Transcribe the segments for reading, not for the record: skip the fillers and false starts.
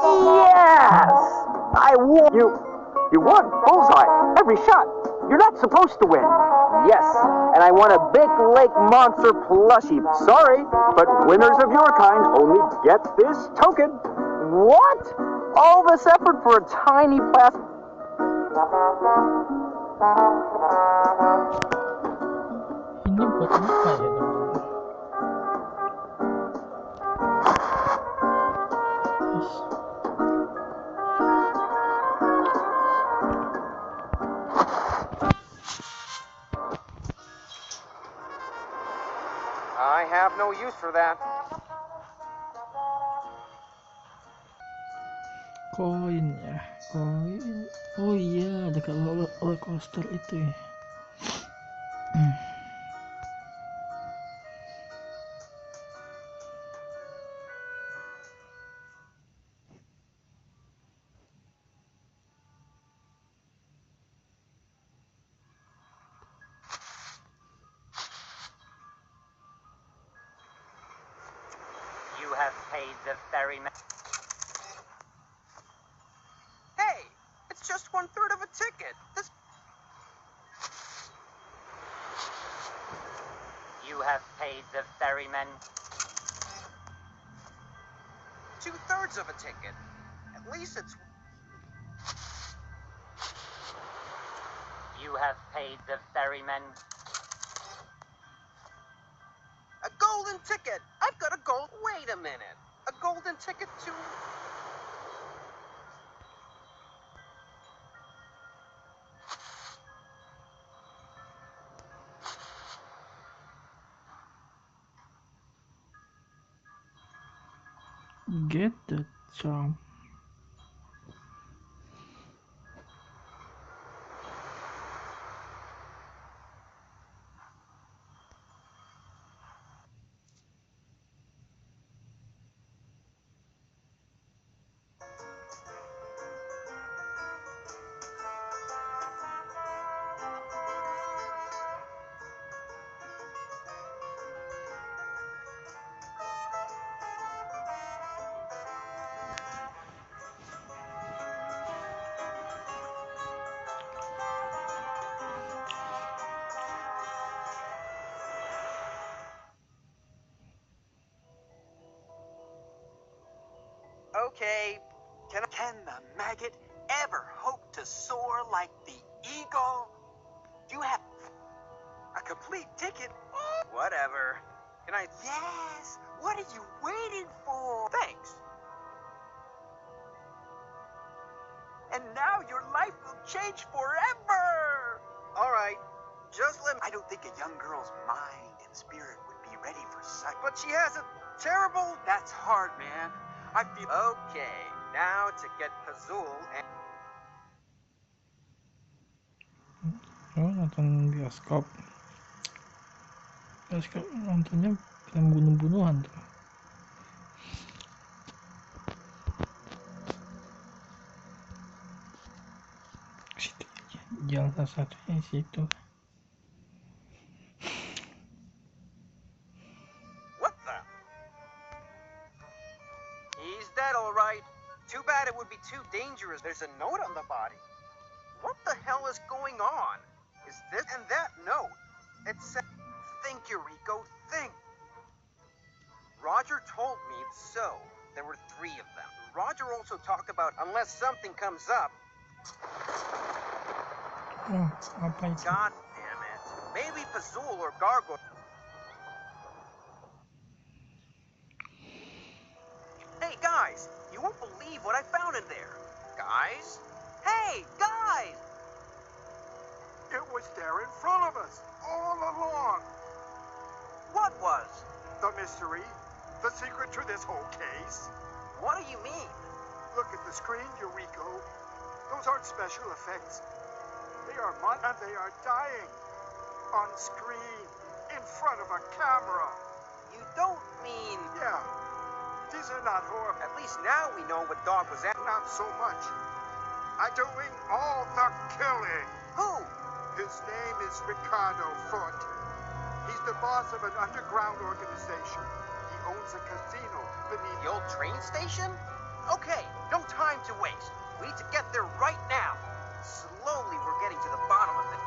Yes! I won! You won! Bullseye! Every shot! You're not supposed to win! Yes, and I won a Big Lake Monster plushie. Sorry, but winners of your kind only get this token. What? All this effort for a tiny plastic... Ini buat apa ya, teman-teman? I have no use for that. Koin ya, koin. Oh iya, dekat roller coaster itu ya. You have paid the ferryman. Hey, it's just 1/3 of a ticket. This... You have paid the ferryman. 2/3 of a ticket. At least it's... You have paid the ferryman. A golden ticket! I've got a gold... Wait a minute. A golden ticket to... Get the charm. Okay, can the maggot ever hope to soar like the eagle? You have a complete ticket? Whatever. Can I... Yes! What are you waiting for? Thanks. And now your life will change forever! All right, just let me... I don't think a young girl's mind and spirit would be ready for such... But she has a terrible... That's hard, man. I feel... Okay, now to get Pazul and... Oh, nonton bioskop. Bioskop nontonnya film bunuh-bunuhan tuh. Situ aja, jalan salah satunya situ. What the? He's dead, all right. Too bad it would be too dangerous. There's a note on the body. What the hell is going on? Is this and that note? It said, think, Eureka, think. Roger told me so. There were 3 of them. Roger also talked about unless something comes up. Oh, apa itu? God damn it. Maybe Pazul or Gargoyle. Hey, guys, you won't believe what I found in there. Guys? Hey, guys! It was there in front of us, all along. What was? The mystery, the secret to this whole case. What do you mean? Look at the screen, Eureka. Those aren't special effects. They are and they are dying. On screen, in front of a camera. You don't mean... Yeah, these are not horror. At least now we know what dog was at. Not so much. I'm doing all the killing. Who? His name is Ricardo Foot. He's the boss of an underground organization. He owns a casino beneath The old train station? Okay, no time to waste. We need to get there right now. Slowly, we're getting to the bottom of it.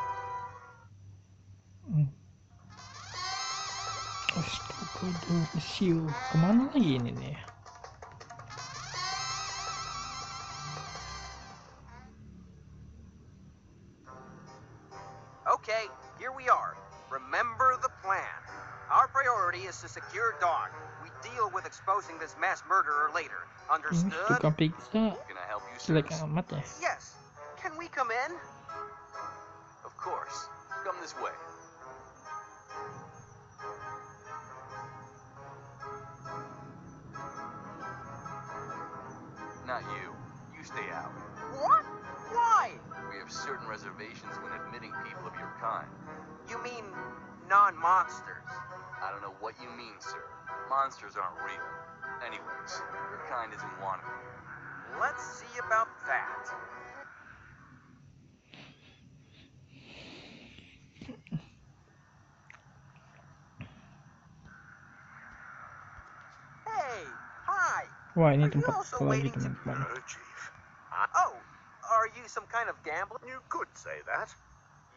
Astaga, siu. Kemana lagi ini nih? Okay, here we are. Remember the plan. Our priority is to secure Dawn. We deal with exposing this mass murderer later. Understood? Tukang pizza Can I help you, sir? jelek amat ya. Yes. Can we come in? Of course. Come this way. Not you. You stay out. What? Why? We have certain reservations when admitting people of your kind. You mean non-monsters? I don't know what you mean, sir. Monsters aren't real. Anyways, your kind isn't wanted. Let's see about that. Hey, hi. Wah, ini Are you tempat also apa lagi waiting to- teman-teman? Chief. Oh, are you some kind of gambler? You could say that.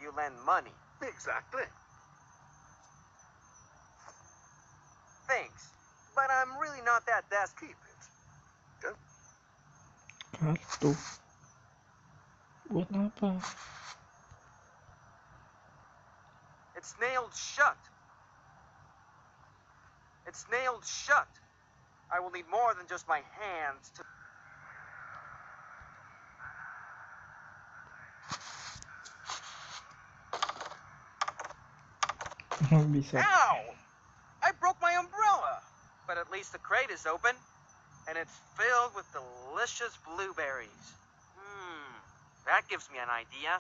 You lend money. Exactly. Thanks. But I'm really not that desperate. Keep it. Kartu. Buat apa? It's nailed shut. It's nailed shut. I will need more than just my hands to... Bisa. Ow! I broke my umbrella. But at least the crate is open. And it's filled with delicious blueberries. That gives me an idea.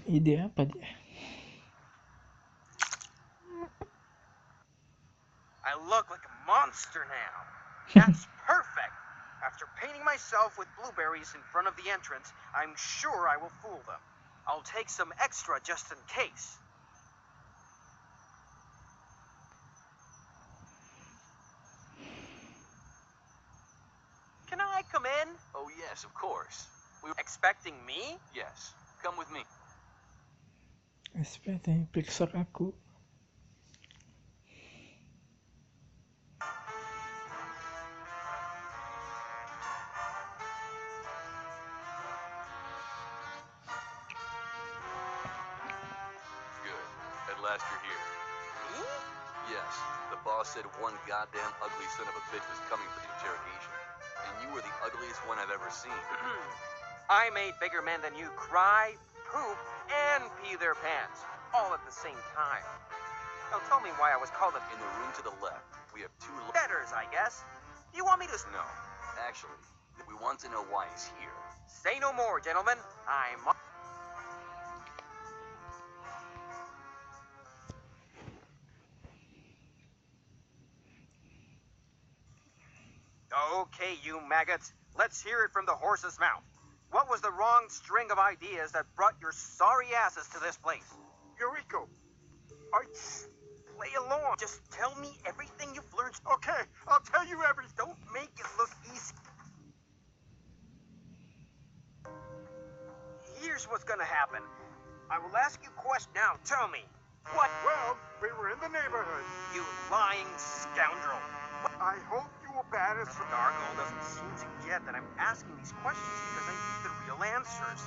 Ide apa dia? I look like a monster now. That's perfect. After painting myself with blueberries in front of the entrance, I'm sure I will fool them. I'll take some extra just in case. Can I come in? Oh, yes, of course. Expecting me? Yes. Come with me. SPT, periksa aku. Good. At last you're here. Me? Yes. The boss said one goddamn ugly son of a bitch was coming for the interrogation. And you were the ugliest one I've ever seen. I made bigger men than you cry, poop, and pee their pants, all at the same time. Now tell me why I was called In the room to the left, we have two betters, I guess. You want me to... No. Actually, we want to know why he's here. Say no more, gentlemen. I'm... Okay, you maggots. Let's hear it from the horse's mouth. What was the wrong string of ideas that brought your sorry asses to this place? Eureka. Play along. Just tell me everything you've learned. Okay, I'll tell you everything. Don't make it look easy. Here's what's gonna happen. I will ask you questions. Now tell me. What? Well, we were in the neighborhood. You lying scoundrel. I hope you will banish from... Dargo doesn't seem to get that I'm asking these questions because I need the real answers.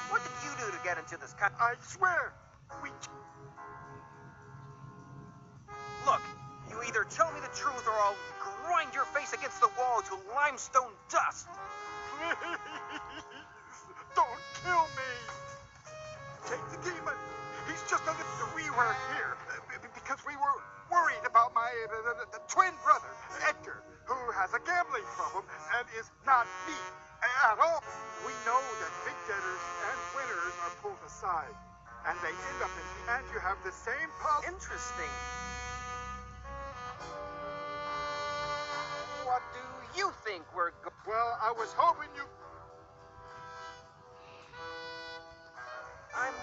What did you do to get into this kind? I swear, we... Look, you either tell me the truth or I'll grind your face against the wall to limestone dust. Please, don't kill me. Take the demon. He's just a little... We were here because we were worried about my the twin brother, Edgar, who has a gambling problem and is not me at all. We know that big debtors and winners are pulled aside, and they end up in... And you have the same problem. Interesting. What do you think we're Well, I was hoping you... I'm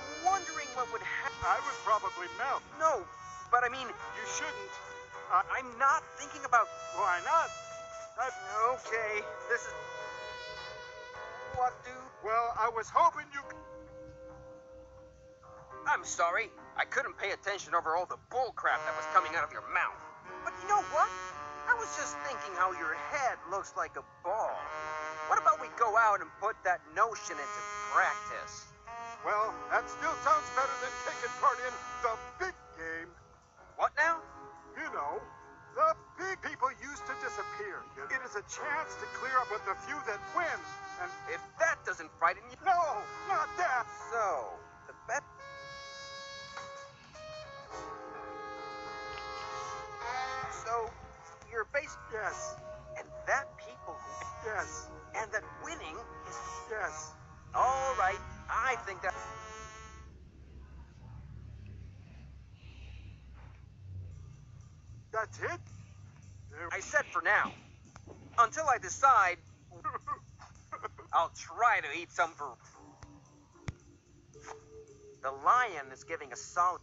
I would probably melt. No, but I mean, You shouldn't. I'm not thinking about... Why not? Okay, this is... What do... Well, I was hoping you... I'm sorry. I couldn't pay attention over all the bull crap that was coming out of your mouth. But you know what? I was just thinking how your head looks like a ball. What about we go out and put that notion into practice? Well, that still sounds better than taking part in the big game. What now? You know, the big people used to disappear. It is a chance to clear up with the few that win. And If that doesn't frighten you... no, not that. So, the bet... So, you're based... Yes, And that people who... yes, And that winning is... yes. All right, I think that... That's it? I said for now. Until I decide, I'll try to eat some for... The lion is giving a solid...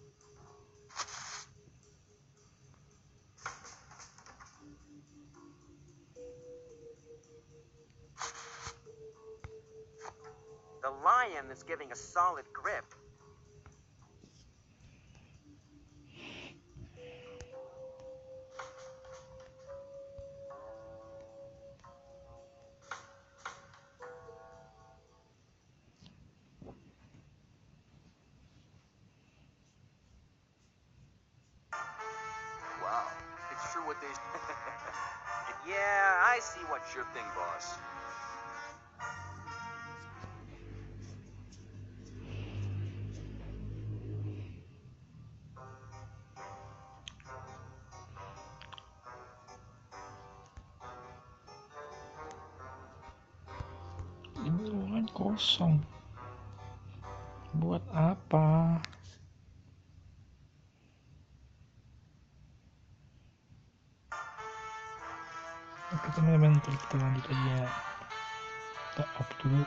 The lion is giving a solid grip. Wow. It's sure what they... Yeah, I see what Sure thing, boss. Ini ruangan kosong. Buat apa? Oke teman-teman, kita lanjut aja. Kita off dulu.